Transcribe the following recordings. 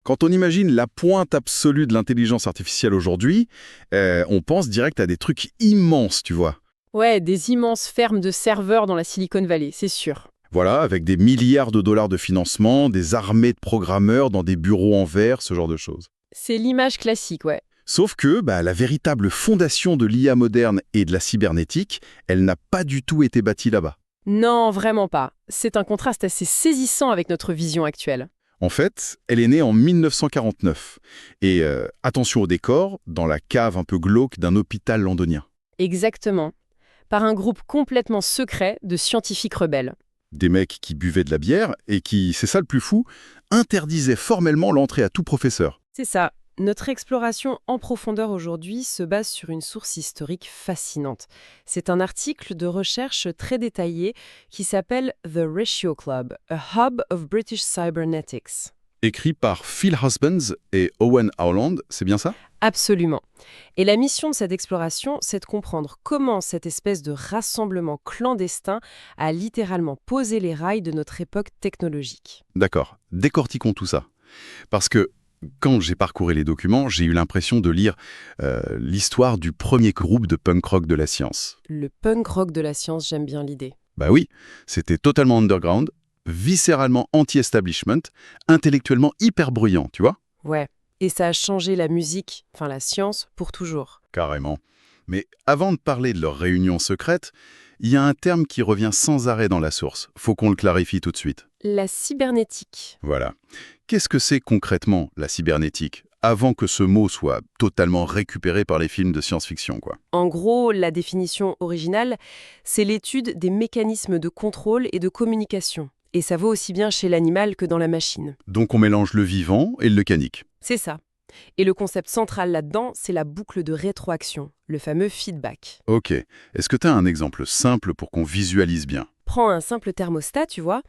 Quand on imagine la pointe absolue de l'intelligence artificielle aujourd'hui, on pense direct à des trucs immenses, tu vois. Ouais, des immenses fermes de serveurs dans la Silicon Valley, c'est sûr. Voilà, avec des milliards de dollars de financement, des armées de programmeurs dans des bureaux en verre, ce genre de choses. C'est l'image classique, ouais. Sauf que la véritable fondation de l'IA moderne et de la cybernétique, elle n'a pas du tout été bâtie là-bas. Non, vraiment pas. C'est un contraste assez saisissant avec notre vision actuelle. En fait, elle est née en 1949. Et attention au décor, dans la cave un peu glauque d'un hôpital londonien. Exactement. Par un groupe complètement secret de scientifiques rebelles. Des mecs qui buvaient de la bière et qui, c'est ça le plus fou, interdisaient formellement l'entrée à tout professeur. C'est ça. Notre exploration en profondeur aujourd'hui se base sur une source historique fascinante. C'est un article de recherche très détaillé qui s'appelle The Ratio Club, a Hub of British Cybernetics. Écrit par Phil Husbands et Owen Howland, c'est bien ça? Absolument. Et la mission de cette exploration, c'est de comprendre comment cette espèce de rassemblement clandestin a littéralement posé les rails de notre époque technologique. D'accord, décortiquons tout ça. Parce que quand j'ai parcouru les documents, j'ai eu l'impression de lire l'histoire du premier groupe de punk rock de la science. Le punk rock de la science, j'aime bien l'idée. Bah oui, c'était totalement underground, viscéralement anti-establishment, intellectuellement hyper bruyant, tu vois? Ouais. Et ça a changé la musique, enfin la science, pour toujours. Carrément. Mais avant de parler de leur réunion secrète, il y a un terme qui revient sans arrêt dans la source. Faut qu'on le clarifie tout de suite. La cybernétique. Voilà. Qu'est-ce que c'est concrètement, la cybernétique, avant que ce mot soit totalement récupéré par les films de science-fiction, quoi? En gros, la définition originale, c'est l'étude des mécanismes de contrôle et de communication. Et ça vaut aussi bien chez l'animal que dans la machine. Donc on mélange le vivant et le mécanique. C'est ça. Et le concept central là-dedans, c'est la boucle de rétroaction, le fameux feedback. Ok. Est-ce que tu as un exemple simple pour qu'on visualise bien? Prends un simple thermostat, tu vois,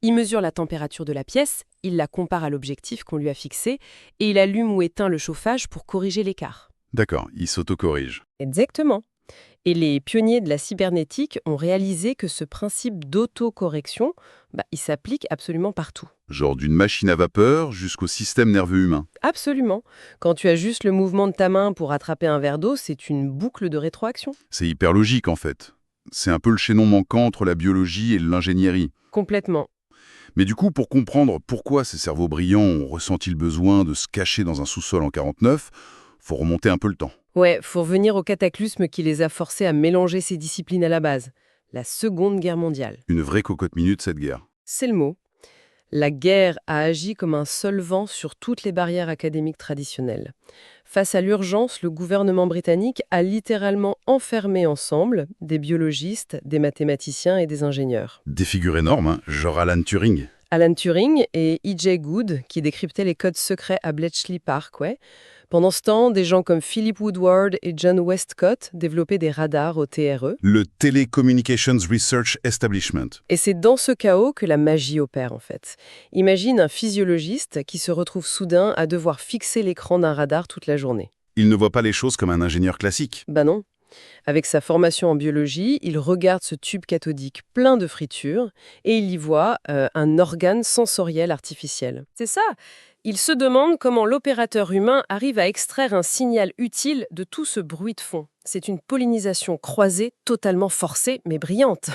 il mesure la température de la pièce, il la compare à l'objectif qu'on lui a fixé, et il allume ou éteint le chauffage pour corriger l'écart. D'accord, il s'autocorrige. Exactement. Et les pionniers de la cybernétique ont réalisé que ce principe d'autocorrection, il s'applique absolument partout. Genre d'une machine à vapeur jusqu'au système nerveux humain. Absolument. Quand tu ajustes le mouvement de ta main pour attraper un verre d'eau, c'est une boucle de rétroaction. C'est hyper logique en fait. C'est un peu le chaînon manquant entre la biologie et l'ingénierie. Complètement. Mais du coup, pour comprendre pourquoi ces cerveaux brillants ont ressenti le besoin de se cacher dans un sous-sol en 49, faut remonter un peu le temps. Ouais, faut revenir au cataclysme qui les a forcés à mélanger ces disciplines à la base. La Seconde Guerre mondiale. Une vraie cocotte-minute, cette guerre. C'est le mot. La guerre a agi comme un solvant sur toutes les barrières académiques traditionnelles. Face à l'urgence, le gouvernement britannique a littéralement enfermé ensemble des biologistes, des mathématiciens et des ingénieurs. Des figures énormes, hein, genre Alan Turing. Alan Turing et E.J. Good, qui décryptaient les codes secrets à Bletchley Park, ouais. Pendant ce temps, des gens comme Philip Woodward et John Westcott développaient des radars au TRE. Le Telecommunications Research Establishment. Et c'est dans ce chaos que la magie opère, en fait. Imagine un physiologiste qui se retrouve soudain à devoir fixer l'écran d'un radar toute la journée. Il ne voit pas les choses comme un ingénieur classique. Ben non. Avec sa formation en biologie, il regarde ce tube cathodique plein de fritures et il y voit un organe sensoriel artificiel. C'est ça. Il se demande comment l'opérateur humain arrive à extraire un signal utile de tout ce bruit de fond. C'est une pollinisation croisée, totalement forcée, mais brillante.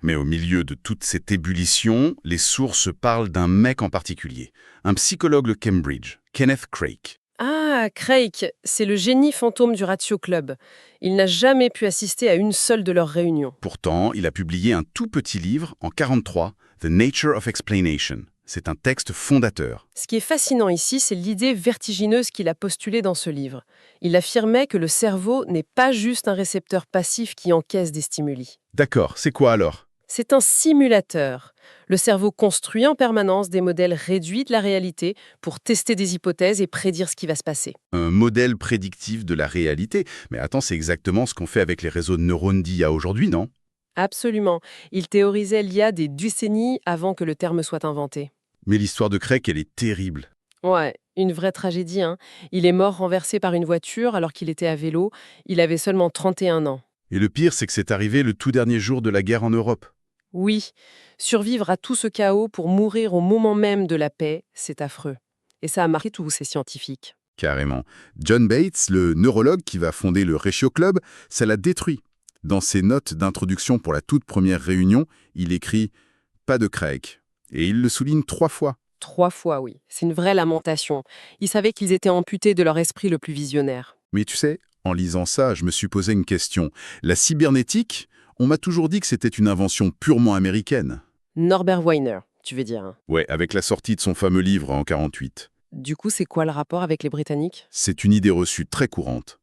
Mais au milieu de toute cette ébullition, les sources parlent d'un mec en particulier, un psychologue de Cambridge, Kenneth Craig. Ah, Craig, c'est le génie fantôme du Ratio Club. Il n'a jamais pu assister à une seule de leurs réunions. Pourtant, il a publié un tout petit livre en 1943, The Nature of Explanation. C'est un texte fondateur. Ce qui est fascinant ici, c'est l'idée vertigineuse qu'il a postulée dans ce livre. Il affirmait que le cerveau n'est pas juste un récepteur passif qui encaisse des stimuli. D'accord, c'est quoi alors? C'est un simulateur. Le cerveau construit en permanence des modèles réduits de la réalité pour tester des hypothèses et prédire ce qui va se passer. Un modèle prédictif de la réalité. Mais attends, c'est exactement ce qu'on fait avec les réseaux de neurones d'IA aujourd'hui, non? Absolument. Il théorisait l'IA des décennies avant que le terme soit inventé. Mais l'histoire de Craig, elle est terrible. Ouais, une vraie tragédie, hein. Il est mort renversé par une voiture alors qu'il était à vélo. Il avait seulement 31 ans. Et le pire, c'est que c'est arrivé le tout dernier jour de la guerre en Europe. Oui, survivre à tout ce chaos pour mourir au moment même de la paix, c'est affreux. Et ça a marqué tous ces scientifiques. Carrément. John Bates, le neurologue qui va fonder le Ratio Club, ça l'a détruit. Dans ses notes d'introduction pour la toute première réunion, il écrit « pas de Craig ». Et il le souligne 3 fois. 3 fois, oui. C'est une vraie lamentation. Ils savaient qu'ils étaient amputés de leur esprit le plus visionnaire. Mais tu sais, en lisant ça, je me suis posé une question. La cybernétique, on m'a toujours dit que c'était une invention purement américaine. Norbert Wiener, tu veux dire, hein. Ouais, avec la sortie de son fameux livre en 48. Du coup, c'est quoi le rapport avec les Britanniques? C'est une idée reçue très courante.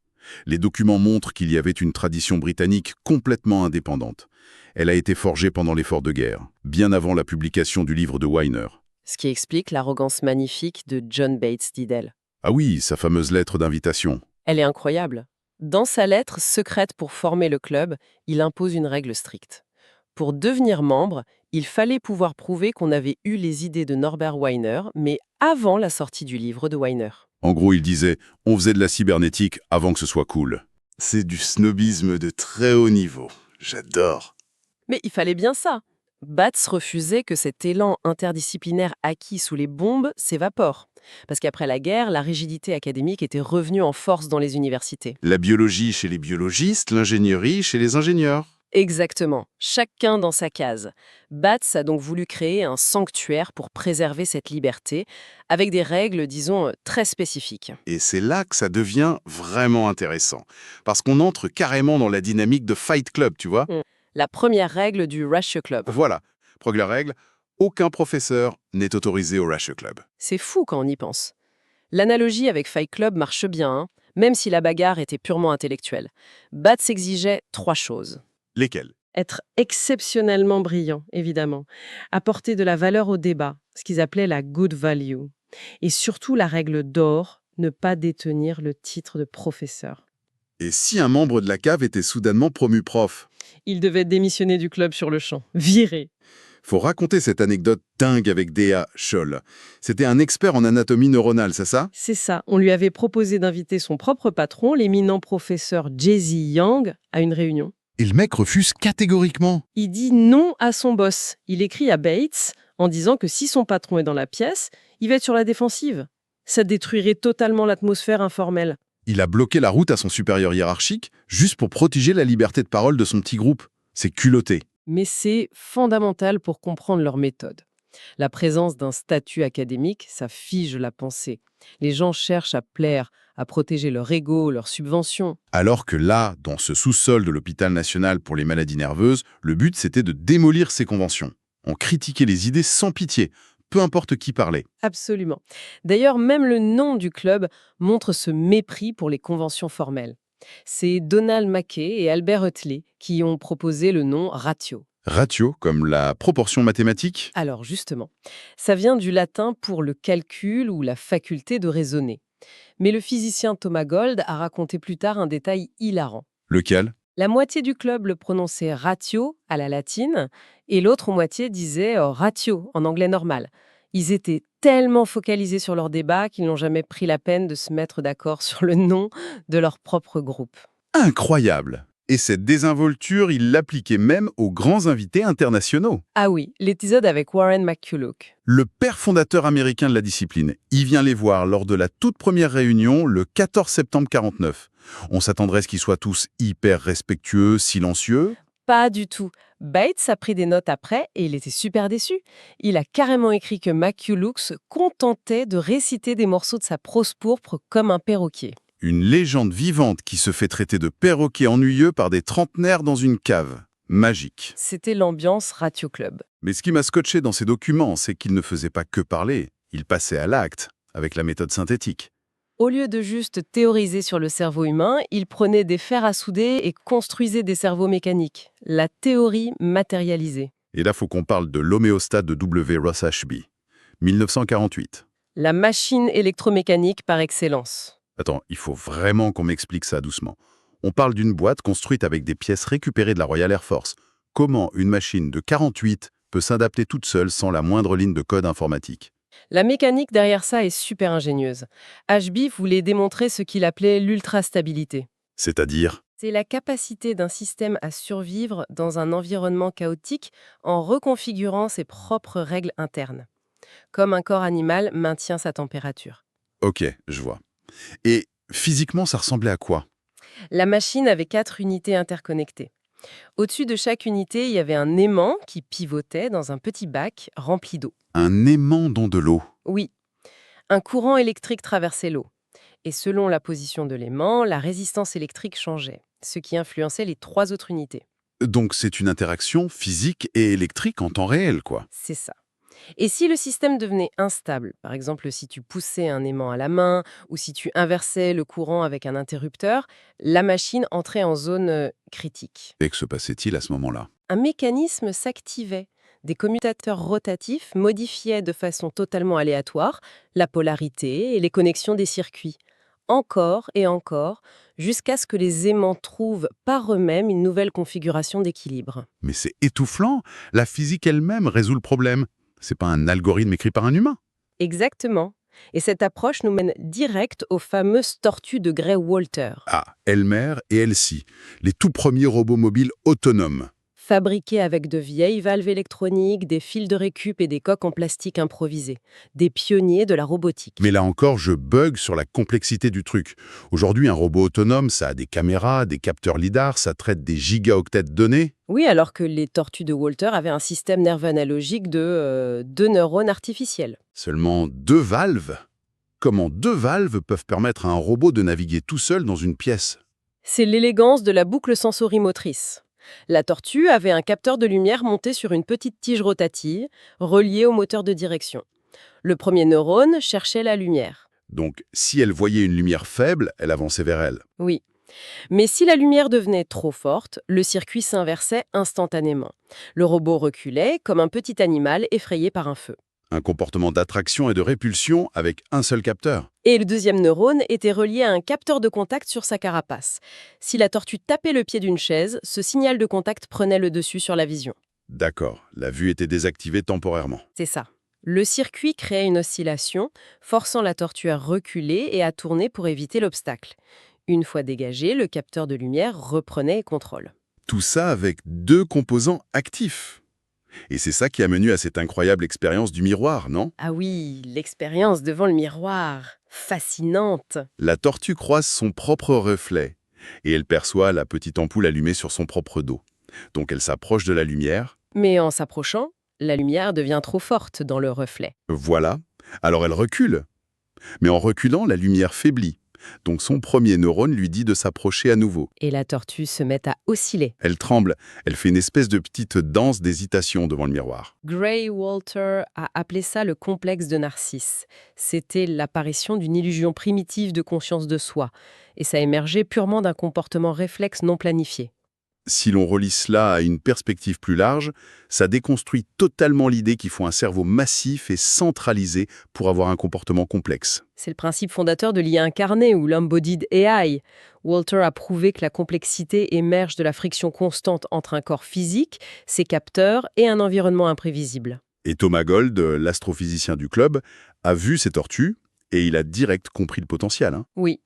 Les documents montrent qu'il y avait une tradition britannique complètement indépendante. Elle a été forgée pendant l'effort de guerre, bien avant la publication du livre de Wiener. Ce qui explique l'arrogance magnifique de John Bates d'Idel. Ah oui, sa fameuse lettre d'invitation. Elle est incroyable. Dans sa lettre secrète pour former le club, il impose une règle stricte. Pour devenir membre, il fallait pouvoir prouver qu'on avait eu les idées de Norbert Wiener, mais avant la sortie du livre de Wiener. En gros, il disait « on faisait de la cybernétique avant que ce soit cool ». C'est du snobisme de très haut niveau. J'adore. Mais il fallait bien ça. Bates refusait que cet élan interdisciplinaire acquis sous les bombes s'évapore. Parce qu'après la guerre, la rigidité académique était revenue en force dans les universités. La biologie chez les biologistes, l'ingénierie chez les ingénieurs. Exactement, chacun dans sa case. Bates a donc voulu créer un sanctuaire pour préserver cette liberté, avec des règles, disons, très spécifiques. Et c'est là que ça devient vraiment intéressant. Parce qu'on entre carrément dans la dynamique de Fight Club, tu vois. La première règle du Ratio Club. Voilà. Première règle, aucun professeur n'est autorisé au Ratio Club. C'est fou quand on y pense. L'analogie avec Fight Club marche bien, hein, même si la bagarre était purement intellectuelle. Bates exigeait 3 choses. Lesquels? Être exceptionnellement brillant, évidemment. Apporter de la valeur au débat, ce qu'ils appelaient la good value. Et surtout la règle d'or, ne pas détenir le titre de professeur. Et si un membre de la cave était soudainement promu prof? Il devait démissionner du club sur le champ. Viré. Faut raconter cette anecdote dingue avec Dea Scholl. C'était un expert en anatomie neuronale, c'est ça? C'est ça. On lui avait proposé d'inviter son propre patron, l'éminent professeur Jesse Yang, à une réunion. Et le mec refuse catégoriquement. Il dit non à son boss. Il écrit à Bates en disant que si son patron est dans la pièce, il va être sur la défensive. Ça détruirait totalement l'atmosphère informelle. Il a bloqué la route à son supérieur hiérarchique juste pour protéger la liberté de parole de son petit groupe. C'est culotté. Mais c'est fondamental pour comprendre leur méthode. La présence d'un statut académique, ça fige la pensée. Les gens cherchent à plaire, à protéger leur ego, leurs subventions. Alors que là, dans ce sous-sol de l'hôpital national pour les maladies nerveuses, le but c'était de démolir ces conventions. On critiquait les idées sans pitié, peu importe qui parlait. Absolument. D'ailleurs, même le nom du club montre ce mépris pour les conventions formelles. C'est Donald Mackay et Albert Huxley qui ont proposé le nom Ratio. Ratio, comme la proportion mathématique? Alors justement, ça vient du latin pour le calcul ou la faculté de raisonner. Mais le physicien Thomas Gold a raconté plus tard un détail hilarant. Lequel? La moitié du club le prononçait ratio à la latine et l'autre moitié disait ratio en anglais normal. Ils étaient tellement focalisés sur leur débat qu'ils n'ont jamais pris la peine de se mettre d'accord sur le nom de leur propre groupe. Incroyable! Et cette désinvolture, il l'appliquait même aux grands invités internationaux. Ah oui, l'épisode avec Warren McCulloch. Le père fondateur américain de la discipline, il vient les voir lors de la toute première réunion le 14 septembre 49. On s'attendrait à ce qu'ils soient tous hyper respectueux, silencieux. Pas du tout. Bates a pris des notes après et il était super déçu. Il a carrément écrit que McCulloch se contentait de réciter des morceaux de sa prose pourpre comme un perroquet. Une légende vivante qui se fait traiter de perroquet ennuyeux par des trentenaires dans une cave. Magique. C'était l'ambiance Ratio Club. Mais ce qui m'a scotché dans ces documents, c'est qu'il ne faisait pas que parler. Il passait à l'acte, avec la méthode synthétique. Au lieu de juste théoriser sur le cerveau humain, il prenait des fers à souder et construisait des cerveaux mécaniques. La théorie matérialisée. Et là, faut qu'on parle de l'homéostat de W. Ross Ashby. 1948. La machine électromécanique par excellence. Attends, il faut vraiment qu'on m'explique ça doucement. On parle d'une boîte construite avec des pièces récupérées de la Royal Air Force. Comment une machine de 48 peut s'adapter toute seule sans la moindre ligne de code informatique? La mécanique derrière ça est super ingénieuse. Ashby voulait démontrer ce qu'il appelait l'ultrastabilité. C'est-à-dire? C'est la capacité d'un système à survivre dans un environnement chaotique en reconfigurant ses propres règles internes. comme un corps animal maintient sa température. Ok, je vois. Et physiquement, ça ressemblait à quoi? La machine avait 4 unités interconnectées. Au-dessus de chaque unité, il y avait un aimant qui pivotait dans un petit bac rempli d'eau. Un aimant dans de l'eau. Oui, un courant électrique traversait l'eau. Et selon la position de l'aimant, la résistance électrique changeait, ce qui influençait les 3 autres unités. Donc c'est une interaction physique et électrique en temps réel, quoi. C'est ça. Et si le système devenait instable, par exemple si tu poussais un aimant à la main ou si tu inversais le courant avec un interrupteur, la machine entrait en zone critique. Et que se passait-il à ce moment-là? Un mécanisme s'activait. Des commutateurs rotatifs modifiaient de façon totalement aléatoire la polarité et les connexions des circuits. Encore et encore, jusqu'à ce que les aimants trouvent par eux-mêmes une nouvelle configuration d'équilibre. Mais c'est étouffant. La physique elle-même résout le problème. C'est pas un algorithme écrit par un humain. Exactement. Et cette approche nous mène direct aux fameuses tortues de Gray Walter. Ah, Elmer et Elsie, les tout premiers robots mobiles autonomes. Fabriqués avec de vieilles valves électroniques, des fils de récup et des coques en plastique improvisées. Des pionniers de la robotique. Mais là encore, je bug sur la complexité du truc. Aujourd'hui, un robot autonome, ça a des caméras, des capteurs lidar, ça traite des gigaoctets de données. Oui, alors que les tortues de Walter avaient un système nerveux analogique de 2 neurones artificiels. Seulement 2 valves? Comment 2 valves peuvent permettre à un robot de naviguer tout seul dans une pièce? C'est l'élégance de la boucle sensorimotrice. La tortue avait un capteur de lumière monté sur une petite tige rotative, reliée au moteur de direction. Le premier neurone cherchait la lumière. Donc, si elle voyait une lumière faible, elle avançait vers elle. Oui. Mais si la lumière devenait trop forte, le circuit s'inversait instantanément. Le robot reculait comme un petit animal effrayé par un feu. Un comportement d'attraction et de répulsion avec un seul capteur. Et le deuxième neurone était relié à un capteur de contact sur sa carapace. Si la tortue tapait le pied d'une chaise, ce signal de contact prenait le dessus sur la vision. D'accord, la vue était désactivée temporairement. C'est ça. Le circuit créait une oscillation, forçant la tortue à reculer et à tourner pour éviter l'obstacle. Une fois dégagé, le capteur de lumière reprenait contrôle. Tout ça avec 2 composants actifs. Et c'est ça qui a mené à cette incroyable expérience du miroir, non? Ah oui, l'expérience devant le miroir. Fascinante. La tortue croise son propre reflet et elle perçoit la petite ampoule allumée sur son propre dos. Donc elle s'approche de la lumière. Mais en s'approchant, la lumière devient trop forte dans le reflet. Voilà. Alors elle recule. Mais en reculant, la lumière faiblit. Donc son premier neurone lui dit de s'approcher à nouveau. Et la tortue se met à osciller. Elle tremble. Elle fait une espèce de petite danse d'hésitation devant le miroir. Gray Walter a appelé ça le complexe de Narcisse. C'était l'apparition d'une illusion primitive de conscience de soi. Et ça émergeait purement d'un comportement réflexe non planifié. Si l'on relie cela à une perspective plus large, ça déconstruit totalement l'idée qu'il faut un cerveau massif et centralisé pour avoir un comportement complexe. C'est le principe fondateur de l'IA incarné ou l'embodied AI. Walter a prouvé que la complexité émerge de la friction constante entre un corps physique, ses capteurs et un environnement imprévisible. Et Thomas Gold, l'astrophysicien du club, a vu ces tortues et il a direct compris le potentiel. Oui.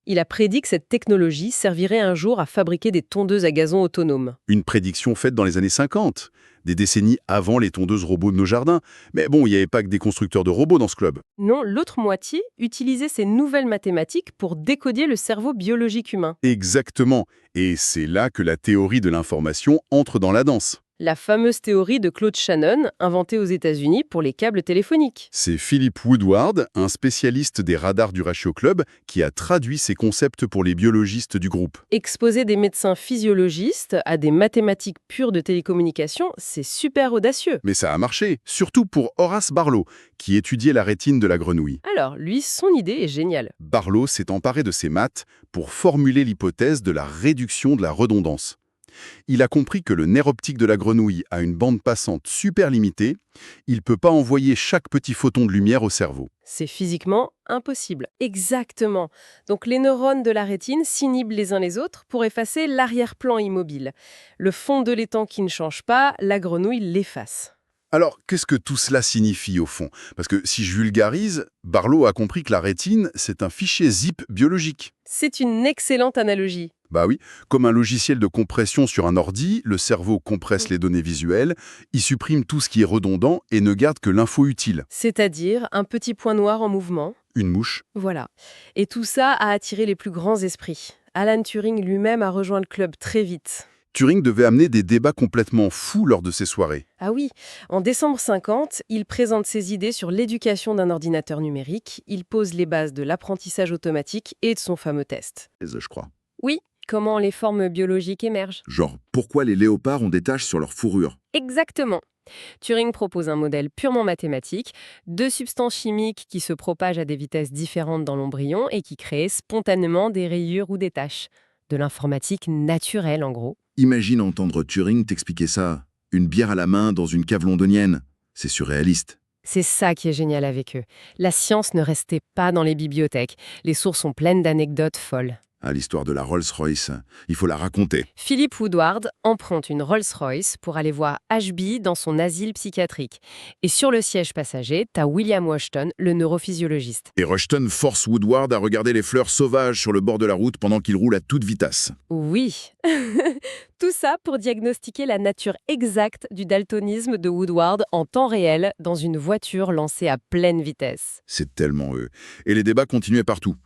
Il a prédit que cette technologie servirait un jour à fabriquer des tondeuses à gazon autonomes. Une prédiction faite dans les années 50, des décennies avant les tondeuses robots de nos jardins. Mais bon, il n'y avait pas que des constructeurs de robots dans ce club. Non, l'autre moitié utilisait ces nouvelles mathématiques pour décoder le cerveau biologique humain. Exactement. Et c'est là que la théorie de l'information entre dans la danse. La fameuse théorie de Claude Shannon, inventée aux États-Unis pour les câbles téléphoniques. C'est Philip Woodward, un spécialiste des radars du Ratio Club, qui a traduit ces concepts pour les biologistes du groupe. Exposer des médecins physiologistes à des mathématiques pures de télécommunication, c'est super audacieux. Mais ça a marché, surtout pour Horace Barlow, qui étudiait la rétine de la grenouille. Alors, lui, son idée est géniale. Barlow s'est emparé de ces maths pour formuler l'hypothèse de la réduction de la redondance. Il a compris que le nerf optique de la grenouille a une bande passante super limitée. Il ne peut pas envoyer chaque petit photon de lumière au cerveau. C'est physiquement impossible. Exactement. Donc les neurones de la rétine s'inhibent les uns les autres pour effacer l'arrière-plan immobile. Le fond de l'étang qui ne change pas, la grenouille l'efface. Alors, qu'est-ce que tout cela signifie au fond? Parce que si je vulgarise, Barlow a compris que la rétine, c'est un fichier zip biologique. C'est une excellente analogie. Bah oui, comme un logiciel de compression sur un ordi, le cerveau compresse les données visuelles, il supprime tout ce qui est redondant et ne garde que l'info utile. C'est-à-dire un petit point noir en mouvement. Une mouche. Voilà. Et tout ça a attiré les plus grands esprits. Alan Turing lui-même a rejoint le club très vite. Turing devait amener des débats complètement fous lors de ces soirées. Ah oui, en décembre 50, il présente ses idées sur l'éducation d'un ordinateur numérique. Il pose les bases de l'apprentissage automatique et de son fameux test. Je crois. Oui, comment les formes biologiques émergent. Genre, pourquoi les léopards ont des taches sur leur fourrure? Exactement. Turing propose un modèle purement mathématique, deux substances chimiques qui se propagent à des vitesses différentes dans l'embryon et qui créent spontanément des rayures ou des taches. De l'informatique naturelle, en gros. Imagine entendre Turing t'expliquer ça. Une bière à la main dans une cave londonienne. C'est surréaliste. C'est ça qui est génial avec eux. La science ne restait pas dans les bibliothèques. Les sources sont pleines d'anecdotes folles. Ah, l'histoire de la Rolls-Royce, il faut la raconter. Philip Woodward emprunte une Rolls-Royce pour aller voir Ashby dans son asile psychiatrique. Et sur le siège passager, t'as William Washington, le neurophysiologiste. Et Rushton force Woodward à regarder les fleurs sauvages sur le bord de la route pendant qu'il roule à toute vitesse. Oui. Tout ça pour diagnostiquer la nature exacte du daltonisme de Woodward en temps réel dans une voiture lancée à pleine vitesse. C'est tellement eux. Et les débats continuaient partout.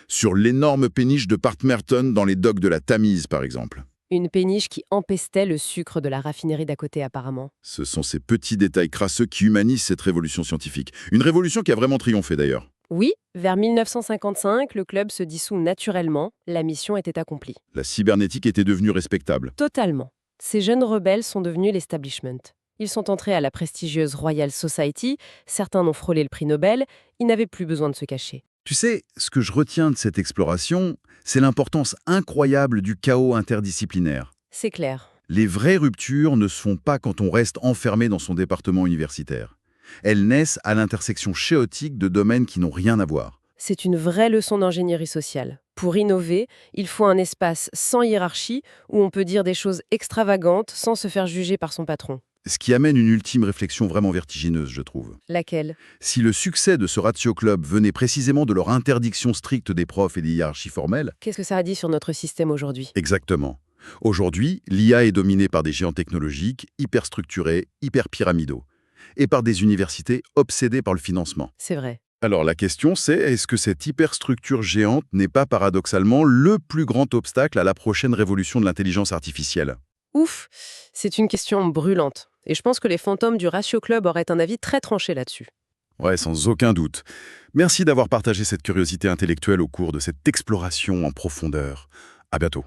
Sur l'énorme péniche de Partmerton dans les docks de la Tamise, par exemple. Une péniche qui empestait le sucre de la raffinerie d'à côté apparemment. Ce sont ces petits détails crasseux qui humanisent cette révolution scientifique. Une révolution qui a vraiment triomphé d'ailleurs. Oui, vers 1955, le club se dissout naturellement, la mission était accomplie. La cybernétique était devenue respectable. Totalement. Ces jeunes rebelles sont devenus l'establishment. Ils sont entrés à la prestigieuse Royal Society, certains ont frôlé le prix Nobel, ils n'avaient plus besoin de se cacher. Tu sais, ce que je retiens de cette exploration, c'est l'importance incroyable du chaos interdisciplinaire. C'est clair. Les vraies ruptures ne se font pas quand on reste enfermé dans son département universitaire. Elles naissent à l'intersection chaotique de domaines qui n'ont rien à voir. C'est une vraie leçon d'ingénierie sociale. Pour innover, il faut un espace sans hiérarchie où on peut dire des choses extravagantes sans se faire juger par son patron. Ce qui amène une ultime réflexion vraiment vertigineuse, je trouve. Laquelle? Si le succès de ce Ratio Club venait précisément de leur interdiction stricte des profs et des hiérarchies formelles... Qu'est-ce que ça a dit sur notre système aujourd'hui? Exactement. Aujourd'hui, l'IA est dominée par des géants technologiques, hyper structurés, hyper pyramidaux, et par des universités obsédées par le financement. C'est vrai. Alors la question c'est, est-ce que cette hyperstructure géante n'est pas paradoxalement le plus grand obstacle à la prochaine révolution de l'intelligence artificielle? Ouf, c'est une question brûlante. Et je pense que les fantômes du Ratio Club auraient un avis très tranché là-dessus. Ouais, sans aucun doute. Merci d'avoir partagé cette curiosité intellectuelle au cours de cette exploration en profondeur. À bientôt.